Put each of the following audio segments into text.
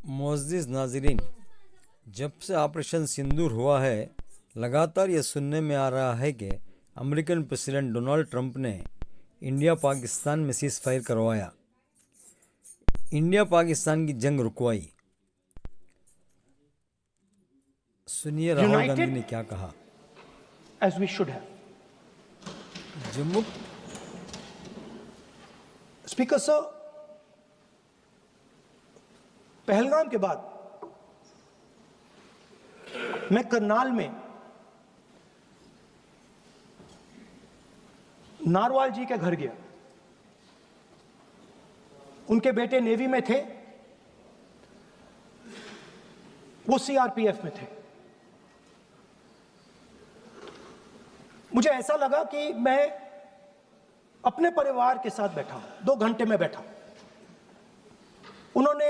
मोअज़्ज़िज़ नाज़रीन, जब से ऑपरेशन सिंदूर हुआ है लगातार ये सुनने में आ रहा है कि अमेरिकन प्रेसिडेंट डोनाल्ड ट्रंप ने इंडिया पाकिस्तान में सीज़ फायर करवाया, इंडिया पाकिस्तान की जंग रुकवाई। सुनिए राहुल गांधी ने क्या कहा। as we should have. Jammu Speaker sir, Pahalgam के बाद मैं करनाल में नारवाल जी के घर गया। उनके बेटे नेवी में थे, वो सीआरपीएफ में थे। मुझे ऐसा लगा कि मैं अपने परिवार के साथ बैठा हूं। 2 घंटे में बैठा। उन्होंने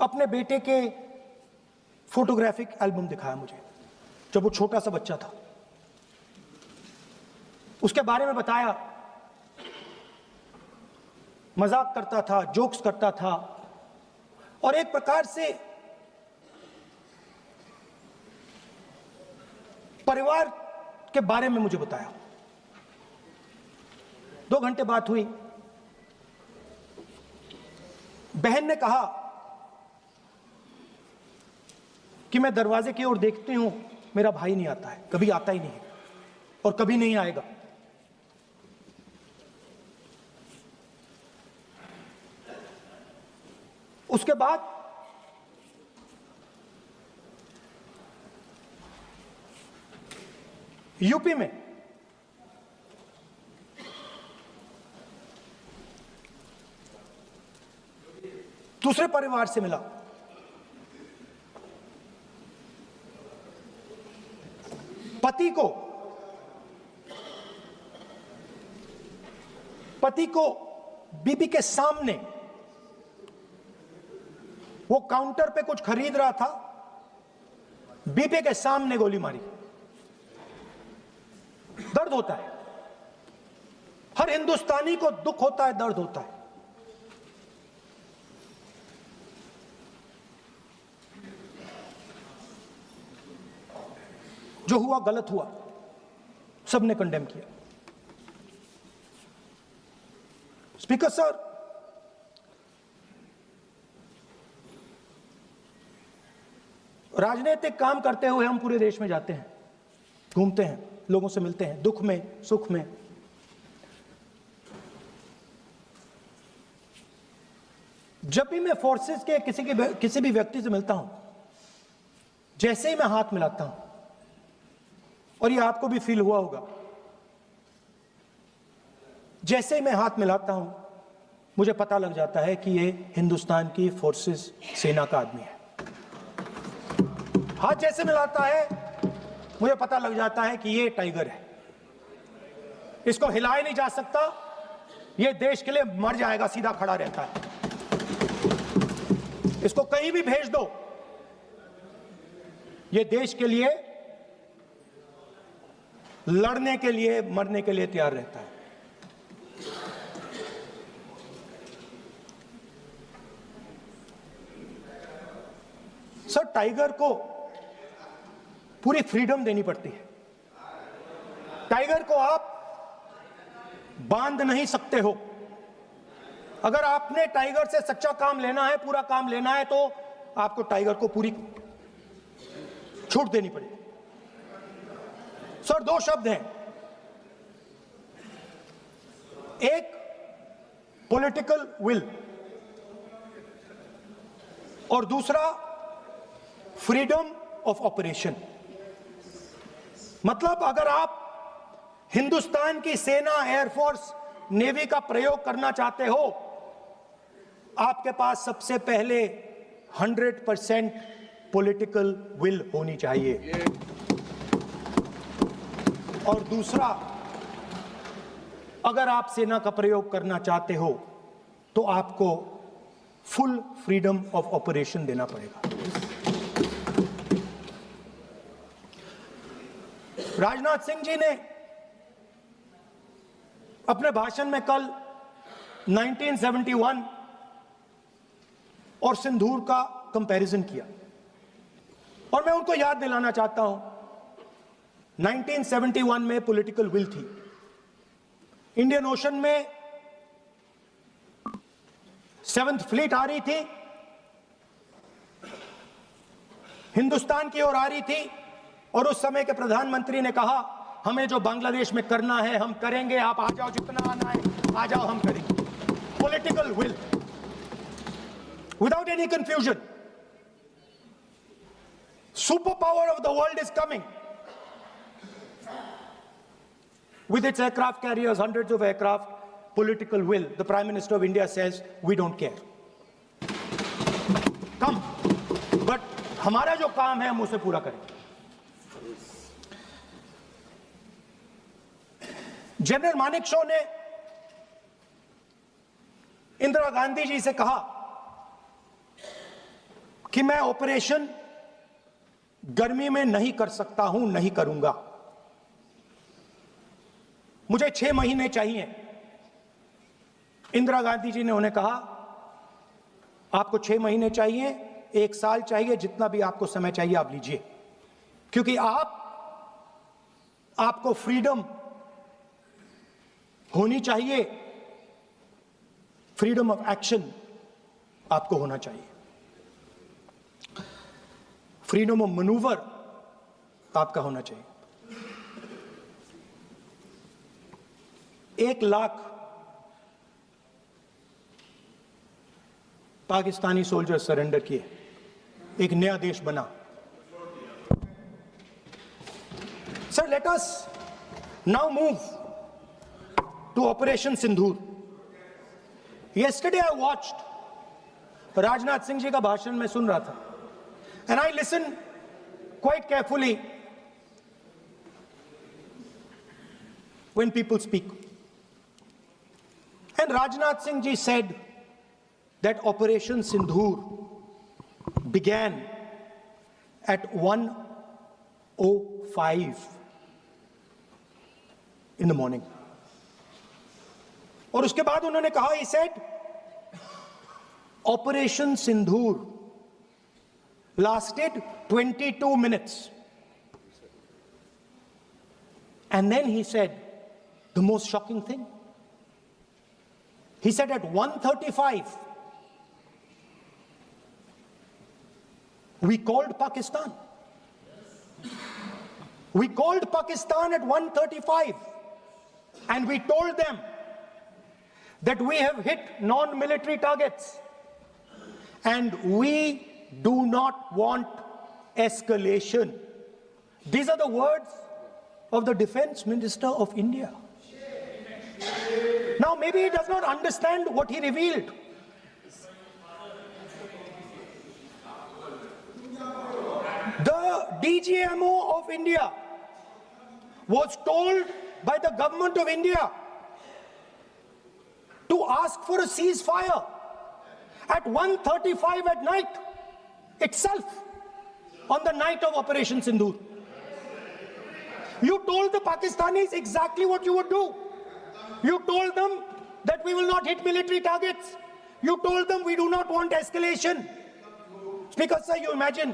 अपने बेटे के फोटोग्राफिक एल्बम दिखाया मुझे, जब वो छोटा सा बच्चा था। उसके बारे में बताया, मजाक करता था, जोक्स करता था, और एक प्रकार से परिवार के बारे में मुझे बताया। 2 घंटे बात हुई। बहन ने कहा कि मैं दरवाजे की ओर देखती हूं, मेरा भाई नहीं आता है, कभी आता ही नहीं है और कभी नहीं आएगा। उसके बाद यूपी में दूसरे परिवार से मिला। पति को बीबी के सामने, वो काउंटर पे कुछ खरीद रहा था, बीबी के सामने गोली मारी। दर्द होता है, हर हिंदुस्तानी को दुख होता है, दर्द होता है। जो हुआ गलत हुआ, सबने कंडेम किया। स्पीकर सर, राजनीतिक काम करते हुए हम पूरे देश में जाते हैं, घूमते हैं, लोगों से मिलते हैं, दुख में, सुख में। जब भी मैं फोर्सेस के किसी भी व्यक्ति से मिलता हूं, जैसे ही मैं हाथ मिलाता हूं, और ये आपको भी फील हुआ होगा, जैसे ही मैं हाथ मिलाता हूं, मुझे पता लग जाता है कि ये हिंदुस्तान की फोर्सेस, सेना का आदमी है। हाथ जैसे मिलाता है, मुझे पता लग जाता है कि ये टाइगर है, इसको हिलाया नहीं जा सकता, ये देश के लिए मर जाएगा, सीधा खड़ा रहता है। इसको कहीं भी भेज दो, ये देश के लिए लड़ने के लिए, मरने के लिए तैयार रहता है। सर, टाइगर को पूरी फ्रीडम देनी पड़ती है। टाइगर को आप बांध नहीं सकते हो। अगर आपने टाइगर से सच्चा काम लेना है, पूरा काम लेना है, तो आपको टाइगर को पूरी छूट देनी पड़ेगी। सर, 2 शब्द हैं, एक पॉलिटिकल विल और दूसरा फ्रीडम ऑफ ऑपरेशन। मतलब अगर आप हिंदुस्तान की सेना, एयरफोर्स, नेवी का प्रयोग करना चाहते हो, आपके पास सबसे पहले 100% पॉलिटिकल विल होनी चाहिए, और दूसरा, अगर आप सेना का प्रयोग करना चाहते हो तो आपको फुल फ्रीडम ऑफ ऑपरेशन देना पड़ेगा। राजनाथ सिंह जी ने अपने भाषण में कल 1971 और सिंदूर का कंपैरिजन किया। और मैं उनको याद दिलाना चाहता हूं, 1971 में पॉलिटिकल विल थी। इंडियन ओशन में 7th फ्लीट आ रही थी, हिंदुस्तान की ओर आ रही थी, और उस समय के प्रधानमंत्री ने कहा हमें जो बांग्लादेश में करना है हम करेंगे, आप आ जाओ, जितना आना है आ जाओ, हम करेंगे। Political will, without any confusion. Super power of the world is coming with its aircraft carriers, hundreds of aircraft, political will. The Prime Minister of India says, we don't care. Come. But हमारा जो काम है हम उसे पूरा करेंगे। General Manekshaw ने इंदिरा गांधी जी से कहा कि मैं ऑपरेशन गर्मी में नहीं कर सकता हूं, नहीं करूंगा, मुझे 6 महीने चाहिए। इंदिरा गांधी जी ने उन्हें कहा आपको 6 महीने चाहिए, 1 साल चाहिए, जितना भी आपको समय चाहिए आप लीजिए, क्योंकि आपको फ्रीडम होनी चाहिए, फ्रीडम ऑफ एक्शन आपको होना चाहिए, फ्रीडम ऑफ मैनूवर आपका होना चाहिए। 1 लाख पाकिस्तानी सोल्जर सरेंडर किए, एक नया देश बना। Sir, let us now move to operation Sindoor. Yesterday I watched, Rajnath Singh ji का भाषण में सुन रहा था, and I listen quite carefully when people speak. And Rajnath Singh ji said that Operation Sindoor began at 1:05 in the morning. और उसके बाद उन्होंने कहा, he said, Operation Sindoor lasted 22 minutes. And then he said the most shocking thing. He said at 1:35 we called Pakistan. We called Pakistan at 1:35 and we told them that we have hit non-military targets and we do not want escalation. These are the words of the Defense Minister of India. Now maybe he does not understand what he revealed. The DGMO of India was told by the government of India to ask for a ceasefire at 1:35 at night itself, on the night of Operation Sindoor. You told the Pakistanis exactly what you would do. You told them that we will not hit military targets. You told them we do not want escalation. Speaker sir, you imagine,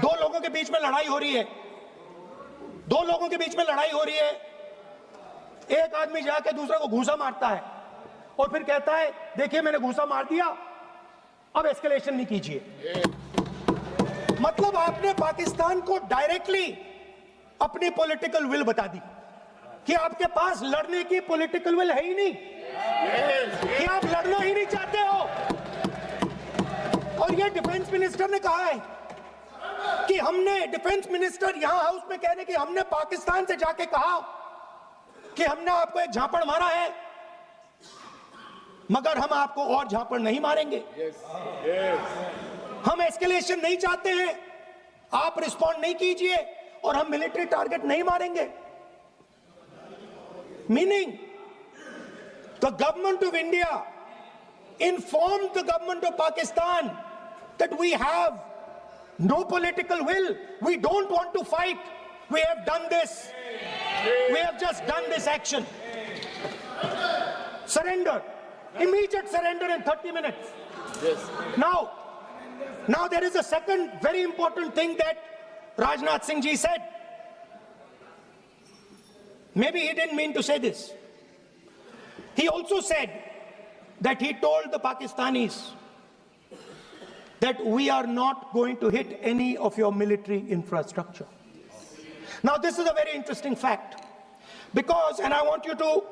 2 लोगों के बीच में लड़ाई हो रही है, 2 लोगों के बीच में लड़ाई हो रही है, एक आदमी जाके दूसरे को घूसा मारता है और फिर कहता है देखिए मैंने घूसा मार दिया, अब एस्केलेशन नहीं कीजिए। मतलब आपने पाकिस्तान को डायरेक्टली अपनी पॉलिटिकल विल बता दी कि आपके पास लड़ने की पॉलिटिकल विल है ही नहीं, कि आप लड़ना ही नहीं चाहते हो। और ये डिफेंस मिनिस्टर ने कहा है कि हमने, डिफेंस मिनिस्टर यहां हाउस में कह रहे कि हमने पाकिस्तान से जाके कहा कि हमने आपको एक झापड़ मारा है, मगर हम आपको और झापड़ नहीं मारेंगे। हम एस्केलेशन नहीं चाहते हैं, आप रिस्पॉन्ड नहीं कीजिए और हम मिलिट्री टारगेट नहीं मारेंगे। Meaning the government of India informed the government of Pakistan that we have no political will, we don't want to fight, we have done this, we have just done this action. Surrender, immediate surrender in 30 minutes. Yes. Now Now there is a second very important thing that Rajnath Singh ji said. Maybe he didn't mean to say this. He also said that he told the Pakistanis that we are not going to hit any of your military infrastructure. Now this is a very interesting fact because, and I want you to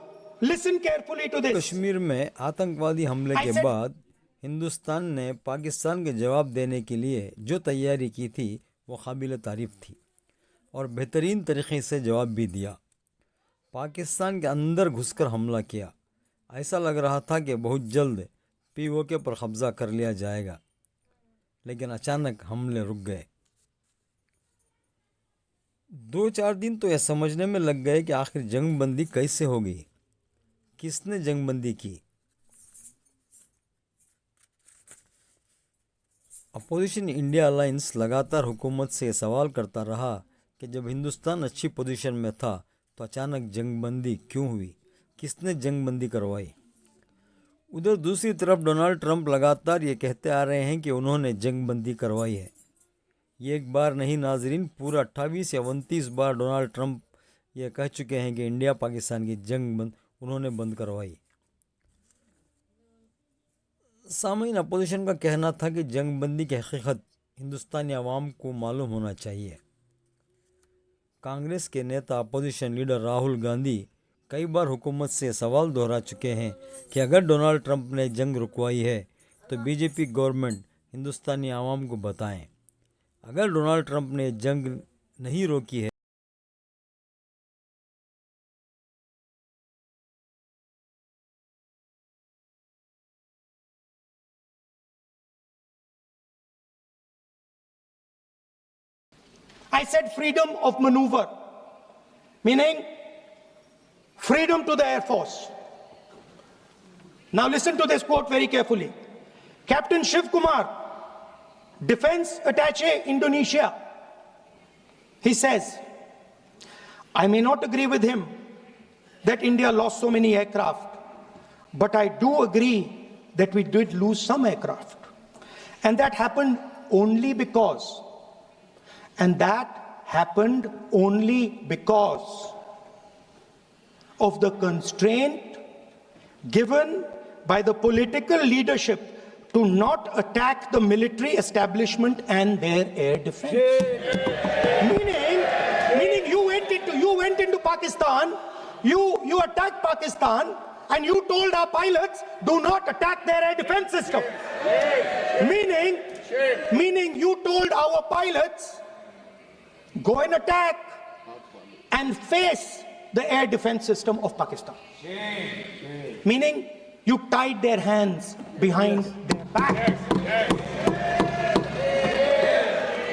listen carefully to this. Kashmir में आतंकवादी हमले के बाद हिंदुस्तान ने पाकिस्तान के जवाब देने के लिए जो तैयारी की थी वो काबिल तारीफ थी और बेहतरीन तरीके से जवाब भी दिया। पाकिस्तान के अंदर घुसकर हमला किया। ऐसा लग रहा था कि बहुत जल्द पीओके पर कब्जा कर लिया जाएगा, लेकिन अचानक हमले रुक गए। 2-4 दिन तो यह समझने में लग गए कि आखिर जंगबंदी कैसे होगी, किसने जंगबंदी की। अपोजिशन इंडिया अलायंस लगातार हुकूमत से सवाल करता रहा कि जब हिंदुस्तान अच्छी पोजीशन में था तो अचानक जंगबंदी क्यों हुई, किसने जंगबंदी करवाई। उधर दूसरी तरफ डोनाल्ड ट्रंप लगातार ये कहते आ रहे हैं कि उन्होंने जंगबंदी करवाई है। ये एक बार नहीं नाजरीन, पूरा 28 या 29 बार डोनाल्ड ट्रंप ये कह चुके हैं कि इंडिया पाकिस्तान की जंग उन्होंने बंद करवाई। सामीन, अपोजिशन का कहना था कि जंगबंदी की हकीकत हिंदुस्तानी अवाम को मालूम होना चाहिए। कांग्रेस के नेता अपोजिशन लीडर राहुल गांधी कई बार हुकूमत से सवाल दोहरा चुके हैं कि अगर डोनाल्ड ट्रंप ने जंग रुकवाई है तो बीजेपी गवर्नमेंट हिंदुस्तानी आवाम को बताएं। अगर डोनाल्ड ट्रंप ने जंग नहीं रोकी है I said freedom of maneuver, meaning freedom to the Air Force. Now listen to this quote very carefully. Captain Shiv Kumar, Defense Attaché, Indonesia, he says, I may not agree with him that India lost so many aircraft, but I do agree that we did lose some aircraft. And that happened only because of the constraint given by the political leadership to not attack the military establishment and their air defense. Meaning you went into Pakistan, you attacked Pakistan, and you told our pilots, do not attack their air defense system. Meaning you told our pilots, go and attack and face the air defense system of Pakistan. Meaning you tied their hands behind their back.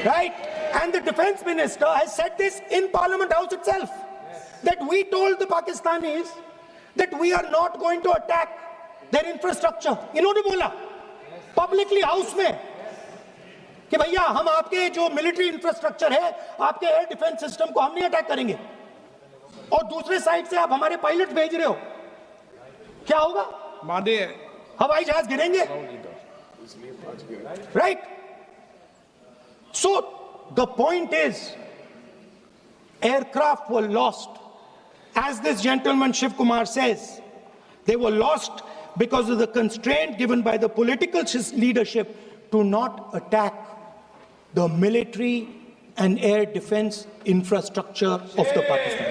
Right? And the defense minister has said this in Parliament House itself, that we told the Pakistanis that we are not going to attack their infrastructure. इन्होंने बोला publicly house में कि भैया हम आपके जो military infrastructure है, आपके एयर डिफेंस सिस्टम को हम नहीं अटैक करेंगे, और दूसरे साइड से आप हमारे पायलट भेज रहे हो, क्या होगा? हवाई जहाज गिरेंगे, right? So the point is aircraft were lost, as this gentleman Shiv Kumar says, they were lost because of the constraint given by the political leadership to not attack the military and air defense infrastructure of the Pakistan.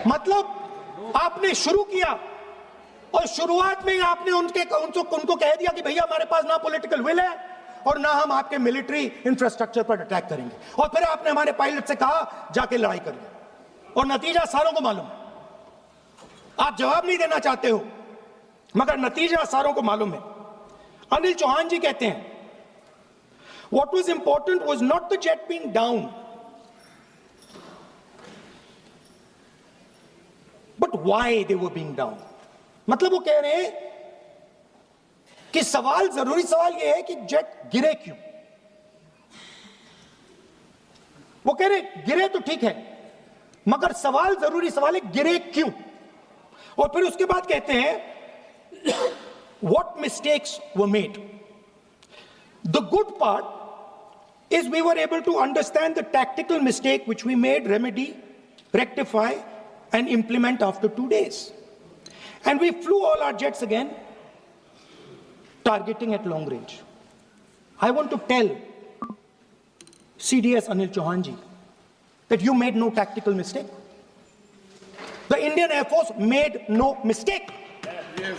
मतलब आपने शुरू किया और शुरुआत में आपने उनको कह दिया कि भैया हमारे पास ना पॉलिटिकल विल है और ना हम आपके मिलिट्री इंफ्रास्ट्रक्चर पर अटैक करेंगे, और फिर आपने हमारे पायलट से कहा जाके लड़ाई करिए, और नतीजा सारों को मालूम है। आप जवाब नहीं देना चाहते हो मगर नतीजा सारों को मालूम है। अनिल चौहान जी कहते हैं what was important was not the jet being down, but why they were being down. मतलब वो कह रहे हैं कि जरूरी सवाल ये है कि जेट गिरे क्यों। वो कह रहे गिरे तो ठीक है मगर जरूरी सवाल है गिरे क्यों। और फिर उसके बाद कहते हैं what mistakes were made. The good part is we were able to understand the tactical mistake which we made, remedy, rectify, and implement after 2 days. And we flew all our jets again, targeting at long range. I want to tell CDS Anil Chauhan ji that you made no tactical mistake. The Indian Air Force made no mistake. Yes.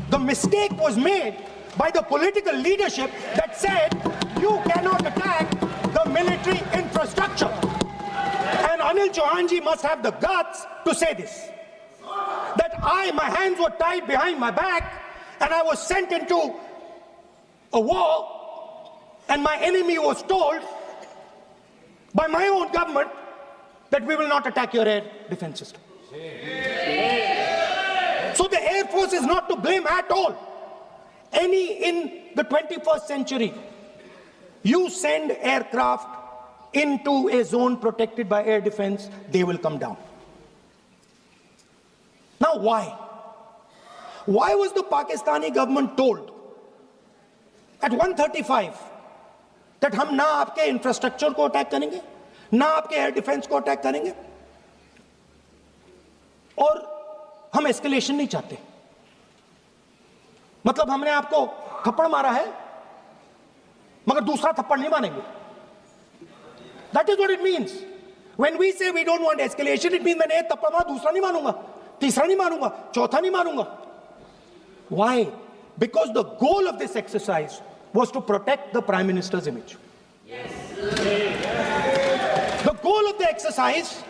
The mistake was made by the political leadership that said you cannot attack the military infrastructure. And Anil Chauhan ji must have the guts to say this. That my hands were tied behind my back and I was sent into a war and my enemy was told by my own government that we will not attack your air defense system. So the Air Force is not to blame at all. In the 21st century, you send aircraft into a zone protected by air defense, they will come down. Now why? Why was the Pakistani government told at 1:35 that हम ना आपके infrastructure को attack करेंगे, ना आपके air defence को attack करेंगे, और हम एस्केलेशन नहीं चाहते? मतलब हमने आपको थप्पड़ मारा है मगर दूसरा थप्पड़ नहीं मारेंगे. That is what it means. When we say we don't want escalation, it means मैंने एक थप्पड़ मारा, दूसरा नहीं मारूंगा, तीसरा नहीं मारूंगा, चौथा नहीं मारूंगा. Why? Because the goal of this exercise was to protect the Prime Minister's image. Yes. The goal of the exercise,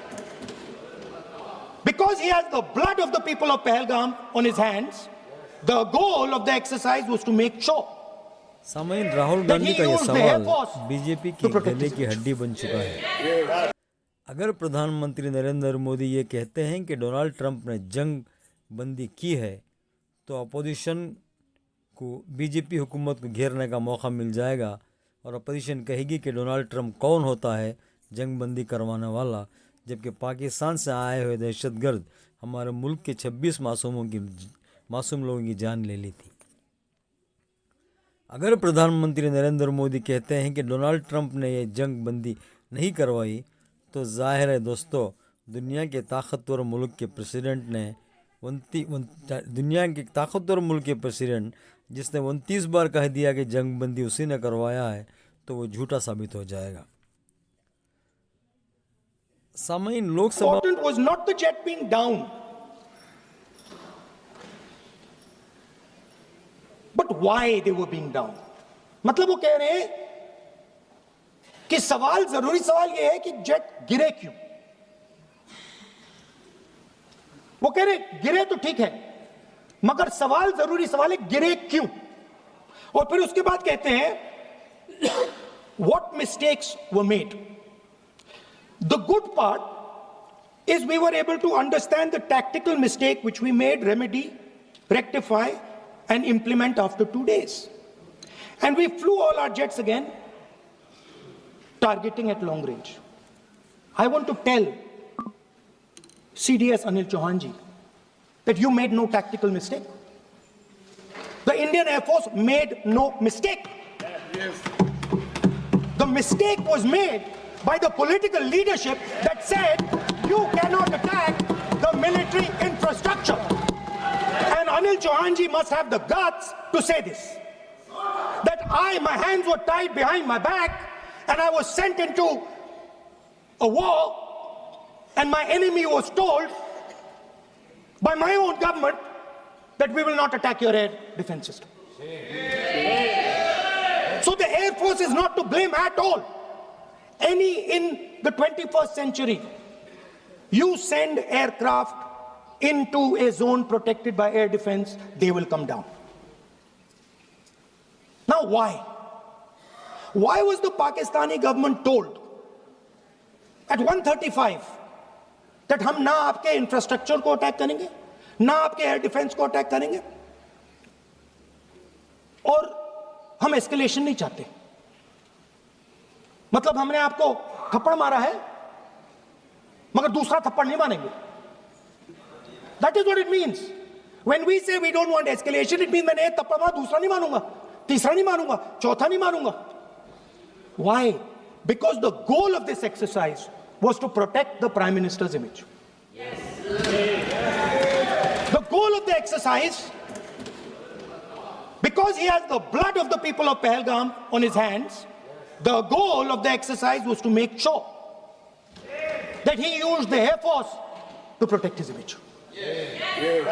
because he has the blood of the people of Pahalgam on his hands, the goal of the exercise was to make sure सामयीन Rahul Gandhi का यह सवाल BJP की गले की हड्डी बन चुका है. अगर प्रधानमंत्री नरेंद्र मोदी ये कहते हैं कि डोनाल्ड ट्रंप ने जंग बंदी की है तो अपोजिशन को बीजेपी हुकूमत को घेरने का मौका मिल जाएगा और अपोजिशन कहेगी कि डोनाल्ड ट्रंप कौन होता है जंग बंदी करवाने वाला, जबकि पाकिस्तान से आए हुए दहशतगर्द हमारे मुल्क के 26 मासूम लोगों की जान ले ली थी. अगर प्रधानमंत्री नरेंद्र मोदी कहते हैं कि डोनाल्ड ट्रंप ने यह जंग बंदी नहीं करवाई तो जाहिर है दोस्तों, दुनिया के ताकतवर मुल्क के प्रेसिडेंट जिसने 29 बार कह दिया कि जंग बंदी उसी ने करवाया है तो वो झूठा साबित हो जाएगा. सामयीन Lok Sabha important was not the jet being down, but why they were being down. मतलब वो कह रहे हैं कि जरूरी सवाल ये है कि जेट गिरे क्यों. वो कह रहे गिरे तो ठीक है मगर जरूरी सवाल है गिरे क्यों. और फिर उसके बाद कहते हैं what mistakes were made. The good part is we were able to understand the tactical mistake which we made, remedy, rectify, and implement after 2 days. And we flew all our jets again, targeting at long range. I want to tell CDS Anil Chauhan ji that you made no tactical mistake. The Indian Air Force made no mistake. Yes. The mistake was made by the political leadership that said you cannot attack the military infrastructure. And Anil Chauhan ji must have the guts to say this. That my hands were tied behind my back and I was sent into a war and my enemy was told by my own government that we will not attack your air defense system. So the Air Force is not to blame at all. In the 21st century, you send aircraft into a zone protected by air defense, they will come down. Now why? Why was the Pakistani government told at 1:35 that हम ना आपके infrastructure को attack करेंगे, ना आपके air defence को attack करेंगे, और हम एस्केलेशन नहीं चाहते? मतलब हमने आपको थप्पड़ मारा है मगर दूसरा थप्पड़ नहीं मारेंगे. That is what it means. When we say we don't want escalation, it means मैंने एक थप्पड़ मारा, दूसरा नहीं मारूंगा, तीसरा नहीं मारूंगा, चौथा नहीं मारूंगा. Why? Because the goal of this exercise was to protect the Prime Minister's image. Yes. The goal of the exercise, because he has the blood of the people of Pahalgam on his hands, the goal of the exercise was to make sure that he used the Air Force to protect his image. Yes. Yes.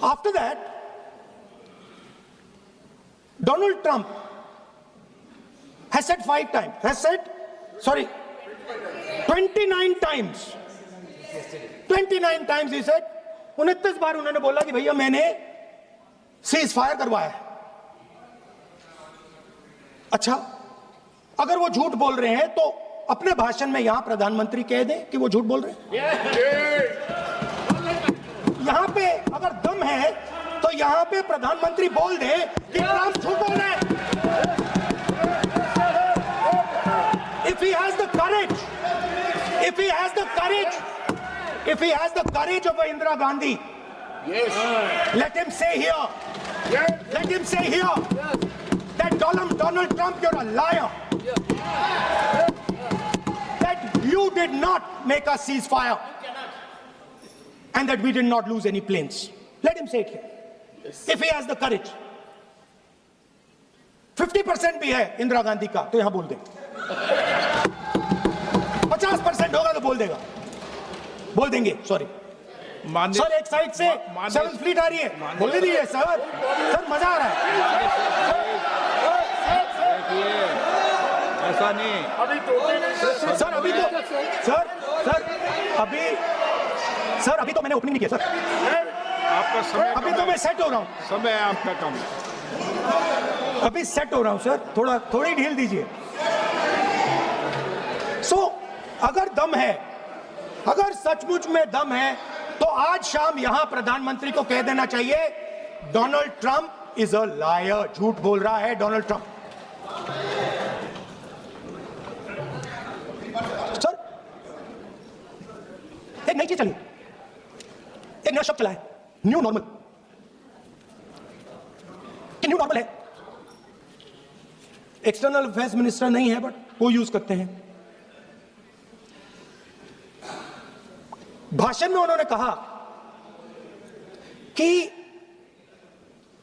After that, Donald Trump has said 29 times. 29 times he said, 29 बार उन्होंने बोला कि भैया मैंने cease fire करवाया है. अच्छा, अगर वो झूठ बोल रहे हैं तो अपने भाषण में यहां प्रधानमंत्री कह दें कि वो झूठ बोल रहे हैं. यहां पे अगर दम है तो यहां पे प्रधानमंत्री बोल दे कि ट्रंप झूठ बोल रहे हैं. If he has the courage, if he has the courage of Indira Gandhi, yes, let him say here, yes, let him say here, yes, that Donald Trump, you're a liar, yes, that you did not make a ceasefire, and that we did not lose any planes. Let him say it here. Yes. If he has the courage. 50% भी है इंदिरा गांधी का तो यहां बोल दे. 50% होगा तो बोल देगा, बोल देंगे. सॉरी सर, एक साइड से 7th फ्लीट आ रही है, बोल दीजिए सर. सर मजा आ रहा है. ऐसा नहीं सर, अभी तो सर अभी तो मैंने ओपनिंग नहीं किया सर. आपका समय, अभी तो मैं सेट हो रहा हूं. समय आपका कम, अभी सेट हो रहा हूं सर. थोड़ी ढील दीजिए. अगर दम है, अगर सचमुच में दम है तो आज शाम यहां प्रधानमंत्री को कह देना चाहिए Donald Trump is a liar. झूठ बोल रहा है डोनाल्ड ट्रंप. सर एक नई चीज चली, एक नया शब्द चला है, न्यू नॉर्मल. कि न्यू नॉर्मल है, एक्सटर्नल अफेयर्स मिनिस्टर नहीं है बट वो यूज करते हैं. भाषण में उन्होंने कहा कि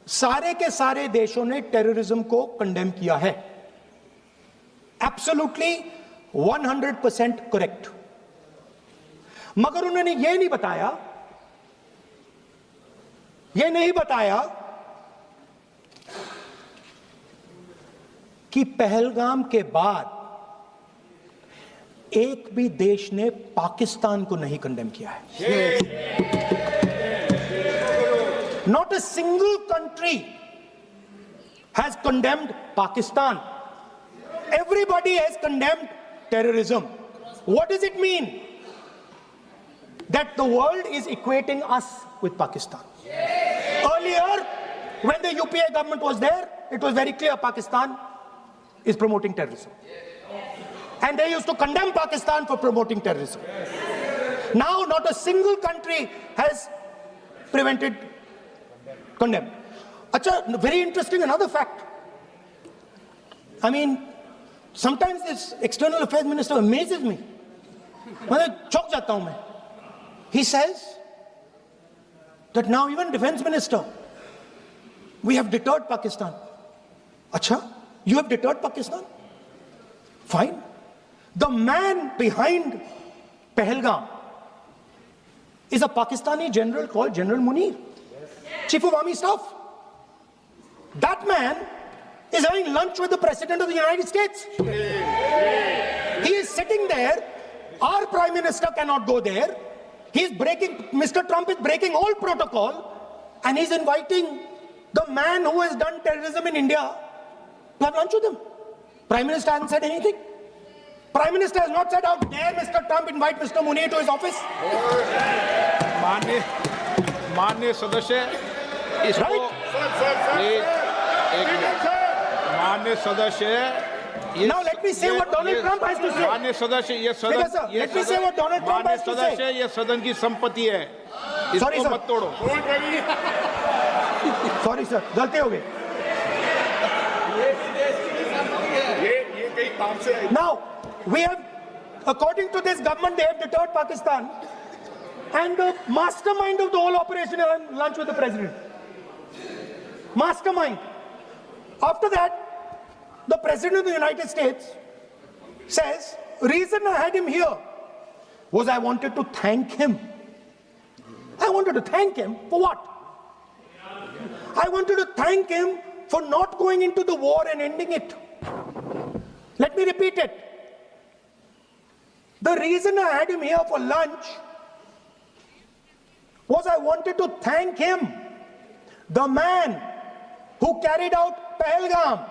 सारे के सारे देशों ने टेररिज्म को कंडेम किया है. Absolutely 100% correct. मगर उन्होंने यह नहीं बताया कि पहलगाम के बाद एक भी देश ने पाकिस्तान को नहीं कंडेम किया है. Not a single country has condemned Pakistan. Everybody has condemned terrorism. What does it mean? That the world is equating us with Pakistan. Earlier, when the UPA government was there, it was very clear Pakistan is promoting terrorism. And they used to condemn Pakistan for promoting terrorism. Now, not a single country has condemned. Achha, very interesting, another fact. I mean, sometimes this external affairs minister amazes me. मैं चौंक जाता हूं मैं. He says that now even defense minister, we have deterred Pakistan. Acha, you have deterred Pakistan? Fine. The man behind Pahalgam is a Pakistani general called General Munir, Chief of Army Staff. That man is having lunch with the President of the United States. He is sitting there. Our Prime Minister cannot go there. Mr. Trump is breaking all protocol, and he's inviting the man who has done terrorism in India to have lunch with him. Prime Minister hasn't said anything. Prime Minister has not said, how dare Mr. Trump invite Mr. Munir to his office. माननीय सदस्य, इसको माननीय सदस्य, now let me say what Donald Trump has to say. माननीय सदस्य, ये सदन, let me say what Donald Trump has to say. ये सदन की संपत्ति है. Sorry, इसको sir. मत तोड़ो। सॉरी सर, गलती हो गई. ये कहीं काम से Now, we have, according to this government, they have deterred Pakistan. And the mastermind of the whole operation is having lunch with the president. Mastermind. After that, the president of the United States says, reason I had him here was I wanted to thank him. I wanted to thank him for what? I wanted to thank him for not going into the war and ending it. Let me repeat it. The reason I had him here for lunch was I wanted to thank him, the man who carried out Pahalgam.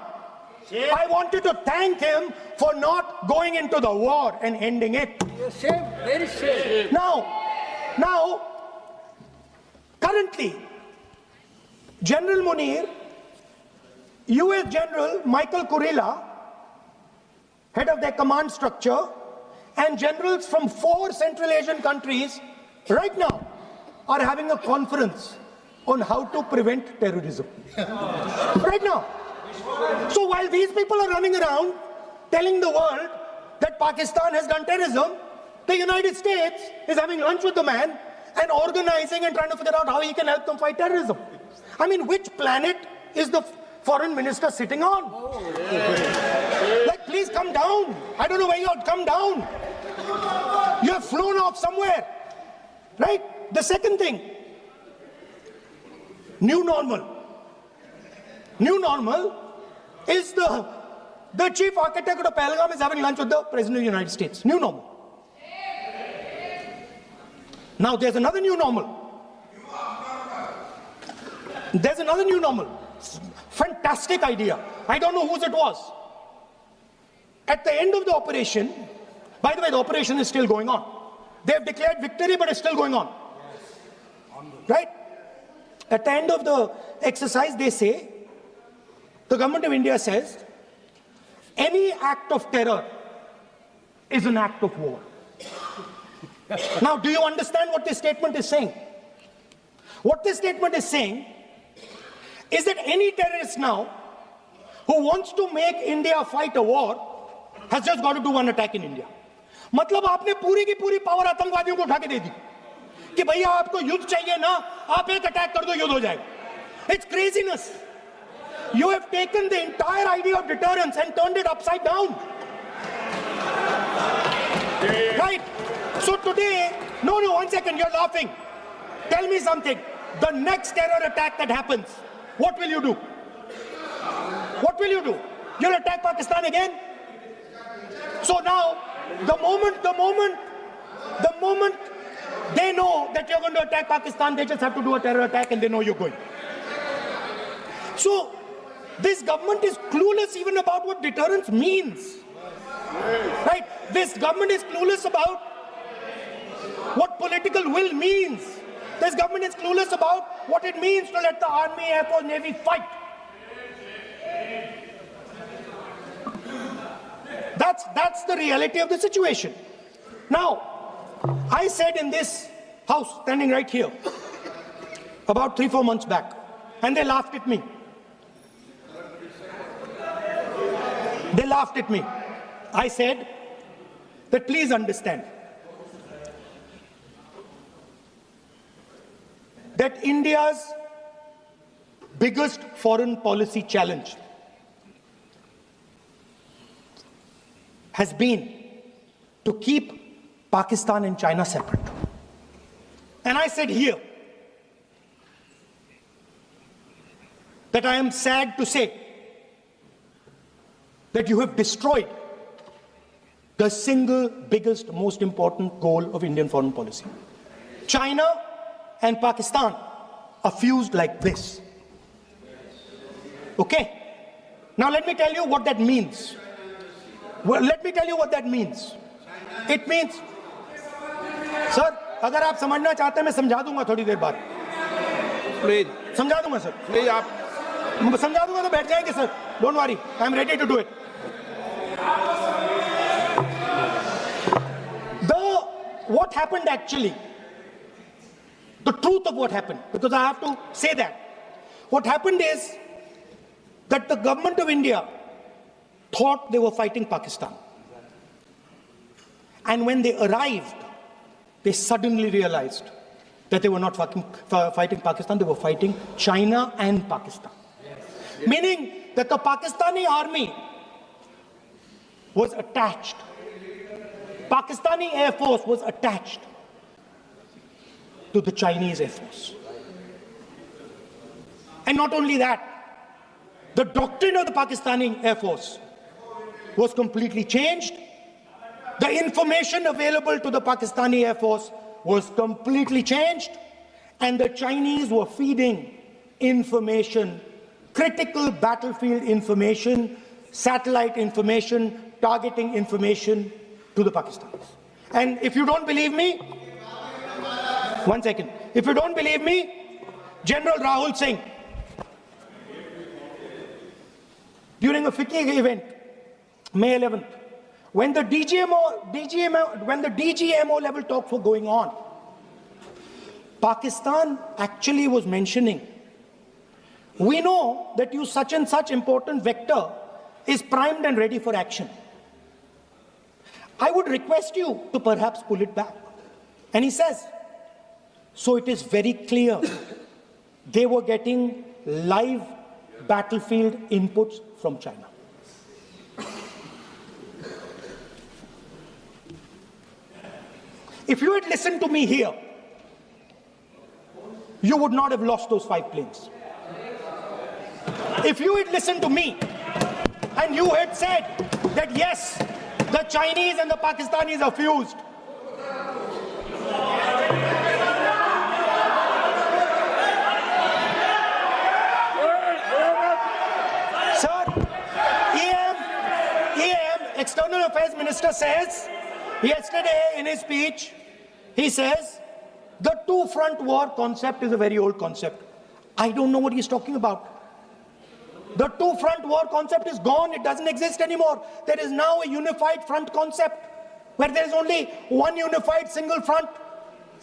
I wanted to thank him for not going into the war and ending it. Very safe. Now, currently, General Munir, US General Michael Kurilla, head of their command structure, and generals from 4 Central Asian countries right now are having a conference on how to prevent terrorism. Right now. So while these people are running around telling the world that Pakistan has done terrorism, the United States is having lunch with the man and organizing and trying to figure out how he can help them fight terrorism. I mean, which planet is the foreign minister sitting on? Like, please come down. I don't know where you are. Come down. You have flown off somewhere. Right? The second thing, new normal. New normal is the chief architect of Pahalgam is having lunch with the President of the United States. New normal. Now there's another new normal. There's another new normal. Fantastic idea. I don't know whose it was. At the end of the operation, by the way, the operation is still going on. They have declared victory, but it's still going on. Right? At the end of the exercise, they say, the government of India says, any act of terror is an act of war. Now, do you understand what this statement is saying? What this statement is saying is that any terrorist now who wants to make India fight a war has just got to do one attack in India. मतलब आपने पूरी की पूरी power आतंकवादियों को उठा के दे दी कि भैया आपको युद्ध चाहिए ना, आप एक अटैक कर दो, युद्ध हो जाएगा. It's craziness. You have taken the entire idea of deterrence and turned it upside down. Right? So today, no, one second, you're laughing. Tell me something. The next terror attack that happens, what will you do? What will you do? You'll attack Pakistan again? So now, the moment they know that you're going to attack Pakistan, they just have to do a terror attack and they know you're going. So, this government is clueless even about what deterrence means. Right? This government is clueless about what political will means. This government is clueless about what it means to let the army, air force, navy fight. That's the reality of the situation. Now, I said in this house, standing right here, about 3-4 months back, and they laughed at me. They laughed at me. I said that please understand that India's biggest foreign policy challenge has been to keep Pakistan and China separate. And I said here that I am sad to say that you have destroyed the single biggest, most important goal of Indian foreign policy. China and Pakistan are fused like this. Okay? Now let me tell you what that means. Well, let me tell you what that means. It means, sir, अगर आप समझना चाहते हैं मैं समझा दूंगा थोड़ी देर बाद. प्लीज समझा दूंगा सर. प्लीज आप समझा दूंगा तो बैठ जाएंगे sir. Don't worry, I am ready to do it. What happened actually? the truth of what happened, because I have to say that. What happened is that the government of India thought they were fighting Pakistan. And when they arrived, they suddenly realized that they were not fighting Pakistan, they were fighting China and Pakistan. Meaning that the Pakistani army was attached. Pakistani Air Force was attached to the Chinese Air Force. And not only that, the doctrine of the Pakistani Air Force was completely changed. The information available to the Pakistani Air Force was completely changed, and the Chinese were feeding information, critical battlefield information, satellite information, targeting information to the Pakistanis. And if you don't believe me, one second. If you don't believe me, General Rahul Singh, during a FICCI event, May 11th, when the DGMO level talks were going on, Pakistan actually was mentioning, we know that you such and such important vector is primed and ready for action. I would request you to perhaps pull it back. And he says, so it is very clear they were getting live battlefield inputs from China. If you had listened to me here, you would not have lost those 5 planes. If you had listened to me and you had said that yes, the Chinese and the Pakistanis are fused, sir, EM, External Affairs Minister says yesterday in his speech, he says the two-front war concept is a very old concept. I don't know what he's talking about. The two-front war concept is gone. It doesn't exist anymore. There is now a unified front concept where there is only one unified single front,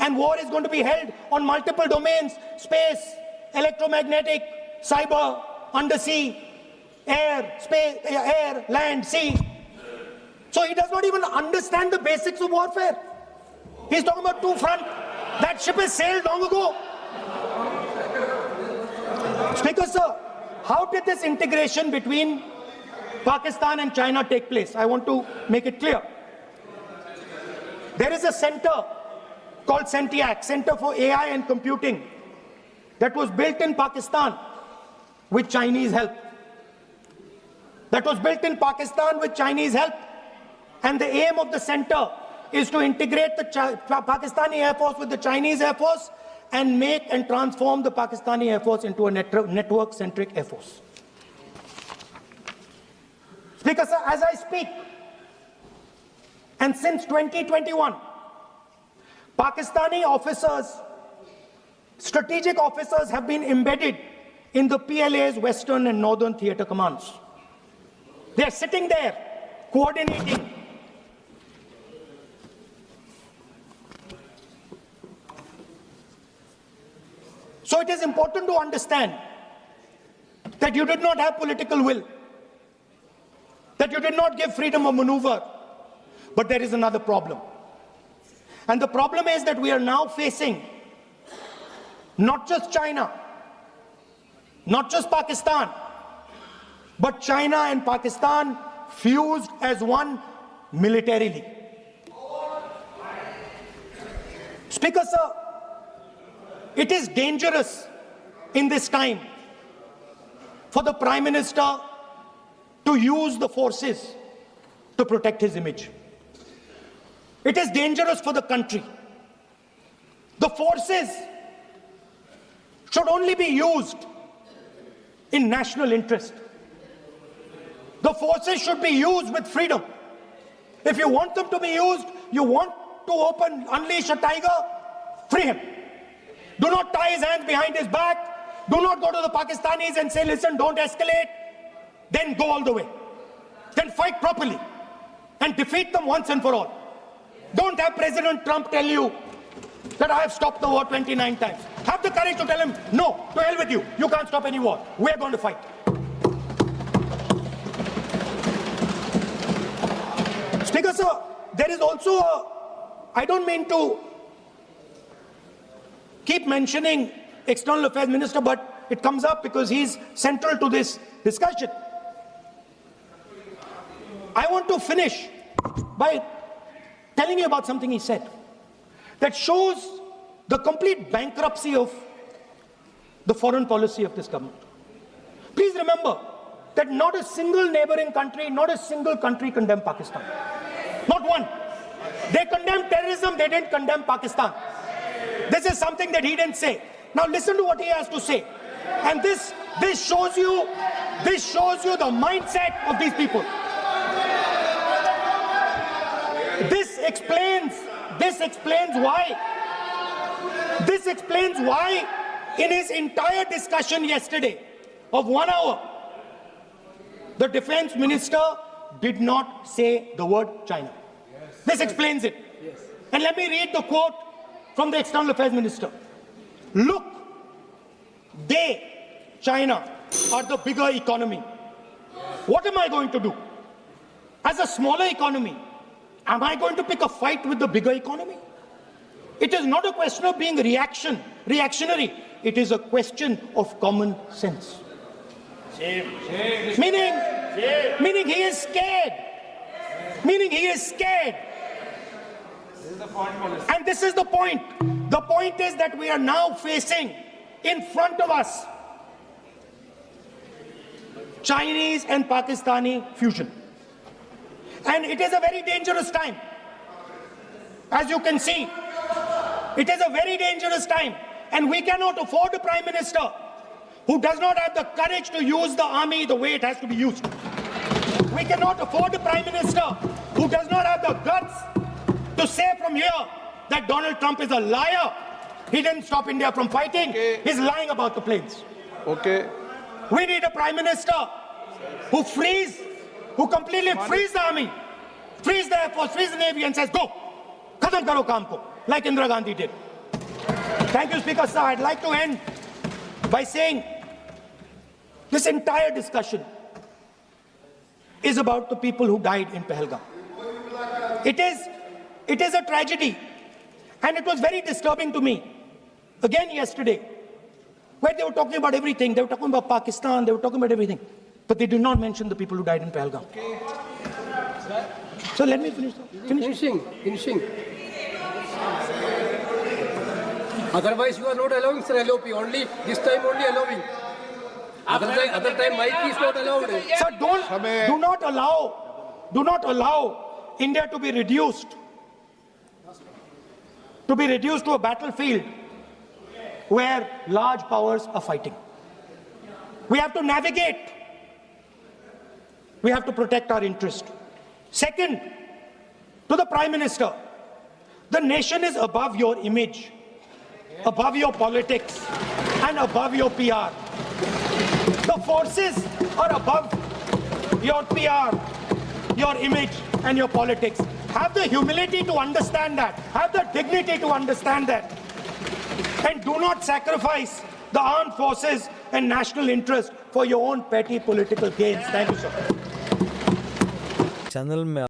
and war is going to be held on multiple domains: space, electromagnetic, cyber, undersea, air, space, air, land, sea. So he does not even understand the basics of warfare. He's talking about two front. That ship has sailed long ago. Speaker, sir, how did this integration between Pakistan and China take place? I want to make it clear. There is a center called CENTIAC, Center for AI and Computing, that was built in Pakistan with Chinese help. That was built in Pakistan with Chinese help. And the aim of the center is to integrate the Pakistani Air Force with the Chinese Air Force and make and transform the Pakistani Air Force into a network-centric Air Force. Speaker, sir, as I speak, and since 2021, Pakistani officers, strategic officers, have been embedded in the PLA's Western and Northern Theatre Commands. They are sitting there, coordinating. So it is important to understand that you did not have political will, that you did not give freedom of maneuver, but there is another problem. And the problem is that we are now facing not just China, not just Pakistan, but China and Pakistan fused as one militarily. Speaker, sir, it is dangerous in this time for the Prime Minister to use the forces to protect his image. It is dangerous for the country. The forces should only be used in national interest. The forces should be used with freedom. If you want them to be used, you want to unleash a tiger, free him. Do not tie his hands behind his back. Do not go to the Pakistanis and say, listen, don't escalate. Then go all the way. Then fight properly and defeat them once and for all. Don't have President Trump tell you that I have stopped the war 29 times. Have the courage to tell him, no, to hell with you. You can't stop any war. We're going to fight. Speaker, sir, there is also I don't mean to keep mentioning External Affairs Minister, but it comes up because he's central to this discussion. I want to finish by telling you about something he said that shows the complete bankruptcy of the foreign policy of this government. Please remember that not a single neighboring country, not a single country condemned Pakistan. Not one. They condemned terrorism, they didn't condemn Pakistan. This is something that he didn't say. Now listen to what he has to say. And this shows you the mindset of these people. This explains why in his entire discussion yesterday of 1 hour, the defense minister did not say the word China. This explains it. And let me read the quote from the External Affairs Minister. Look, China, are the bigger economy. What am I going to do? As a smaller economy, am I going to pick a fight with the bigger economy? It is not a question of being reactionary. It is a question of common sense. Meaning he is scared. And this is the point. The point is that we are now facing in front of us Chinese and Pakistani fusion. And it is a very dangerous time. As you can see, it is a very dangerous time. And we cannot afford a Prime Minister who does not have the courage to use the army the way it has to be used. We cannot afford a Prime Minister who does not have the guts to say from here that Donald Trump is a liar. He didn't stop India from fighting. Okay. He's lying about the planes. Okay. We need a Prime Minister who completely frees the army, frees the Air Force, frees the Navy and says, go, khatam karo kaam ko, like Indira Gandhi did. Thank you, Speaker, sir. I'd like to end by saying this entire discussion is about the people who died in Pahalgam. It is a tragedy, and it was very disturbing to me, again yesterday, where they were talking about everything. They were talking about Pakistan, they were talking about everything, but they did not mention the people who died in Pahalgam. So let me finish. Finishing. Otherwise, you are not allowing, sir, LOP. Only this time, only allowing. Other time, mic is not allowed. Sir, do not allow India to be reduced to a battlefield where large powers are fighting. We have to navigate. We have to protect our interest. Second, to the Prime Minister, the nation is above your image, above your politics, and above your PR. The forces are above your PR, your image, and your politics. Have the humility to understand that. Have the dignity to understand that. And do not sacrifice the armed forces and national interest for your own petty political gains. Thank you, sir. Channel में